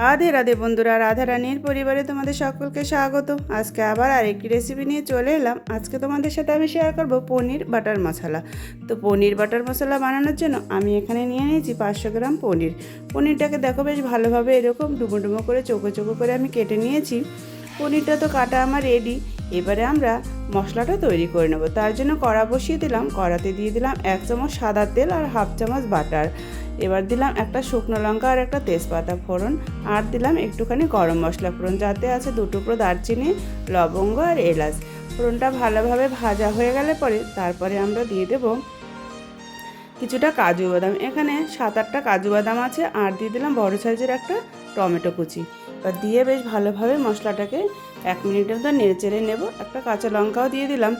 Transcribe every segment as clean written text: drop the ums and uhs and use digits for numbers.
রাধে রাধে বন্ধুরা, রাধা রানীর পরিবারে তোমাদের সকলকে স্বাগত। আজকে আবার আরেকটি রেসিপি নিয়ে চলে এলাম। আজকে তোমাদের সাথে আমি শেয়ার করব পনির বাটার মশলা। তো পনির বাটার মশলা বানানোর জন্য আমি এখানে নিয়ে নিয়েছি 500 গ্রাম পনির। পনিরটাকে দেখো বেশ ভালোভাবে এরকম ডুবো ডুবো করে চোখো চোখো করে আমি কেটে নিয়েছি। পনিরটা তো কাটা আমার রেডি। এবারে আমরা মশলাটা তৈরি করে নেব। তার জন্য কড়া বসিয়ে দিলাম। কড়াতে দিয়ে দিলাম 1 চামচ সাদা তেল আর হাফ চামচ বাটার। এবার দিলাম একটা শুকনো লঙ্কা আর একটা তেজপাতা ফোড়ন, আর দিলাম একটুখানি গরম মশলা ফোড়ন, যাতে আছে 2 টুকরো দারচিনি, লবঙ্গ আর এলাচ। ফোড়নটা ভালোভাবে ভাজা হয়ে গেলে পরে তারপরে আমরা দিয়ে দেব কিছুটা কাজু বাদাম। এখানে 7-8টা কাজু বাদাম আছে, আর দিয়ে দিলাম বড় সাইজের একটা টমেটো কুচি। এবার দিয়ে বেশ ভালোভাবে মশলাটাকে 1 মিনিটের মতো নেড়ে চেড়ে নেব। একটা কাঁচা লঙ্কাও দিয়ে দিলাম।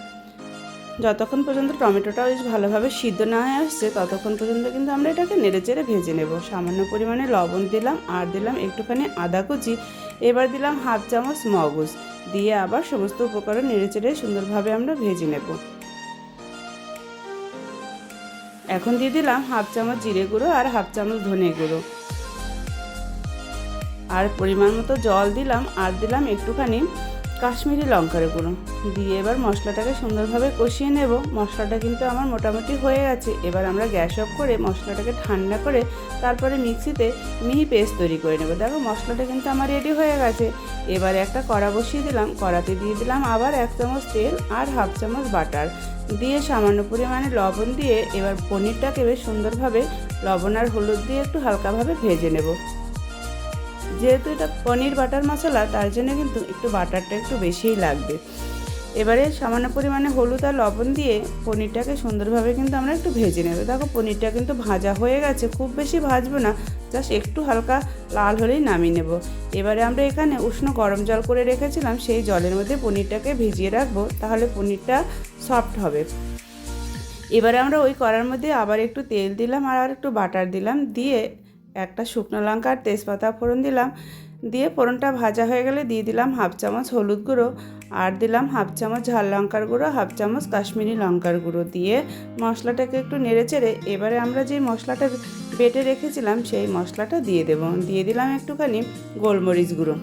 যতক্ষণ পর্যন্ত টমেটোটা বেশ ভালোভাবে সিদ্ধ না হয়ে আসছে ততক্ষণ পর্যন্ত কিন্তু আমরা এটাকে নেড়েচেড়ে ভেজে নেব। সামান্য পরিমাণে লবণ দিলাম, আর দিলাম একটুখানি আদা কুচি। এবার দিলাম হাফ চামচ মগজ, দিয়ে আবার সমস্ত উপকরণ নেড়েচেড়ে সুন্দরভাবে আমরা ভেজে নেব। এখন দিয়ে দিলাম হাফ চামচ জিরে গুঁড়ো আর হাফ চামচ ধনে গুঁড়ো, আর পরিমাণ মতো জল দিলাম, আর দিলাম একটুখানি কাশ্মীরি লঙ্কার গুঁড়ো দিয়ে এবার মশলাটাকে সুন্দরভাবে কষিয়ে নেব। মশলাটা কিন্তু আমার মোটামুটি হয়ে গেছে। এবার আমরা গ্যাস অফ করে মশলাটাকে ঠান্ডা করে তারপরে মিক্সিতে মিহি পেস্ট তৈরি করে নেব। দেখো মশলাটা কিন্তু আমার রেডি হয়ে গেছে। এবারে একটা কড়া বসিয়ে দিলাম। কড়াতে দিয়ে দিলাম আবার 1 চামচ তেল আর হাফ চামচ বাটার দিয়ে সামান্য পরিমাণে লবণ দিয়ে এবার পনিরটাকে বেশ সুন্দরভাবে লবণ আর হলুদ দিয়ে একটু হালকাভাবে ভেজে নেব। যেহেতু এটা পনির বাটার মশলা, তার জন্য কিন্তু একটু বাটারটা একটু বেশিই লাগবে। এবারে সামান্য পরিমাণে হলুদ আর লবণ দিয়ে পনিরটাকে সুন্দরভাবে কিন্তু আমরা একটু ভেজে নেব। দেখো পনিরটা কিন্তু ভাজা হয়ে গেছে, খুব বেশি ভাজবো না, জাস্ট একটু হালকা লাল হলেই নামিয়ে নেব। এবারে আমরা এখানে উষ্ণ গরম জল করে রেখেছিলাম, সেই জলের মধ্যে পনিরটাকে ভিজিয়ে রাখবো, তাহলে পনিরটা সফট হবে। এবারে আমরা ওই কড়ার মধ্যে আবার একটু তেল দিলাম আর একটু বাটার দিলাম, দিয়ে একটা শুকনো লঙ্কা আর তেজপাতা ফোড়ন দিলাম। দিয়ে ফোড়নটা ভাজা হয়ে গেলে দিয়ে দিলাম হাফ চামচ হলুদ গুঁড়ো, আর দিলাম হাফ চামচ ঝাল লঙ্কার গুঁড়ো, হাফ চামচ কাশ্মীরি লঙ্কার গুঁড়ো দিয়ে মশলাটাকে একটু নেড়েচেড়ে এবারে আমরা যে মশলাটা বেটে রেখেছিলাম সেই মশলাটা দিয়ে দেব। দিয়ে দিলাম একটুখানি গোলমরিচ গুঁড়ো।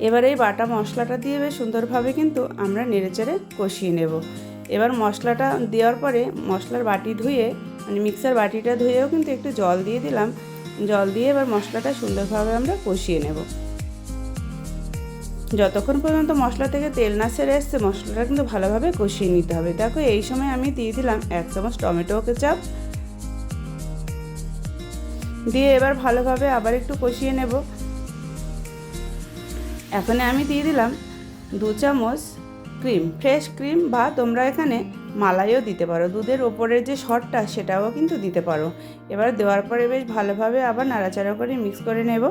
এবার এই বাটা মশলাটা দিয়ে বেশ সুন্দরভাবে কিন্তু আমরা নেড়েচেড়ে কষিয়ে নেব। এবার মশলাটা দেওয়ার পরে মশলার বাটি ধুয়ে, মানে মিক্সার বাটিটা ধুয়েও কিন্তু একটু জল দিয়ে দিলাম। জল দিয়ে এবার মশলাটা সুন্দরভাবে আমরা কষিয়ে নেব। যতক্ষণ পর্যন্ত মশলা থেকে তেল না ছেড়ে আসছে মশলাটা কিন্তু ভালোভাবে কষিয়ে নিতে হবে। দেখো এই সময় আমি দিয়ে দিলাম 1 চামচ টমেটো কেচাপ দিয়ে এবার ভালোভাবে আবার একটু কষিয়ে নেব। এখন আমি দিয়ে দিলাম 2 চামচ ক্রিম, ফ্রেশ ক্রিম, বা তোমরা এখানে মালাইও দিতে পারো। দুধের ওপরের যে সরটা সেটাও কিন্তু দিতে পারো। এবার দেওয়ার পরে বেশ ভালোভাবে আবার নাড়াচাড়া করে মিক্স করে নেব।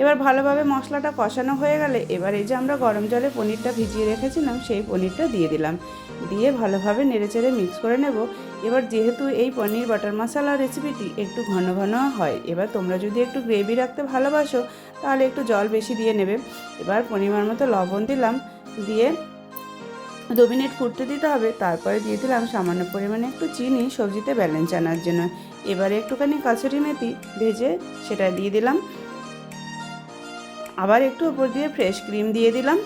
এবার ভালোভাবে মশলাটা কষানো হয়ে গেলে এবার এই যে আমরা গরম জলে পনিরটা ভিজিয়ে রেখেছিলাম সেই পনিরটা দিয়ে দিলাম, দিয়ে ভালোভাবে নেড়েচেড়ে মিক্স করে নেব। এবার যেহেতু এই পনির বাটার মশলা রেসিপিটি একটু ঘন ঘন হয়, এবার তোমরা যদি একটু গ্রেভি রাখতে ভালোবাসো তাহলে একটু জল বেশি দিয়ে নেবে। এবার পরিমাণ মতো লবণ দিলাম, দিয়ে 2 মিনিট ফুটতে দিতে হবে। তারপরে দিয়ে দিলাম সামান্য পরিমাণে একটু চিনি সবজিতে ব্যালেন্স আনার জন্য। এবারে একটুখানি কাসুরি মেথি ভেজে সেটা দিয়ে দিলাম, আবার একটু উপর দিয়ে ফ্রেশ ক্রিম দিয়ে দিলাম।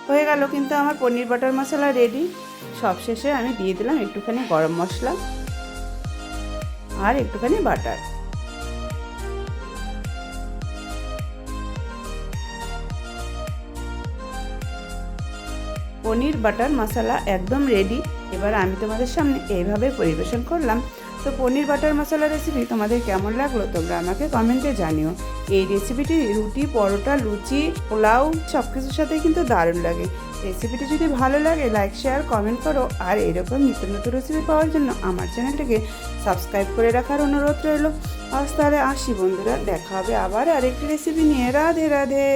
হয়ে গেল কিন্তু আমার পনির বাটার মশলা রেডি। সবশেষে আমি দিয়ে দিলাম একটুখানি গরম মশলা আর একটুখানি বাটার। পনির বাটার মশলা একদম রেডি। এবার আমি তোমাদের সামনে এইভাবে পরিবেশন করলাম। তো পনির বাটার মশলা রেসিপি তোমাদের কেমন লাগলো তোমরা আমাকে কমেন্টে জানিও। এই রেসিপিটি রুটি, পরোটা, লুচি, পোলাও সব কিছুর সাথে কিন্তু দারুণ লাগে। রেসিপিটি যদি ভালো লাগে লাইক, শেয়ার, কমেন্ট করো। আর এরকম নিত্য নতুন রেসিপি পাওয়ার জন্য আমার চ্যানেলটিকে সাবস্ক্রাইব করে রাখার অনুরোধ রইল। আজ তাহলে আসি বন্ধুরা, দেখা হবে আবার আরেকটি রেসিপি নিয়ে। রাধে রাধে।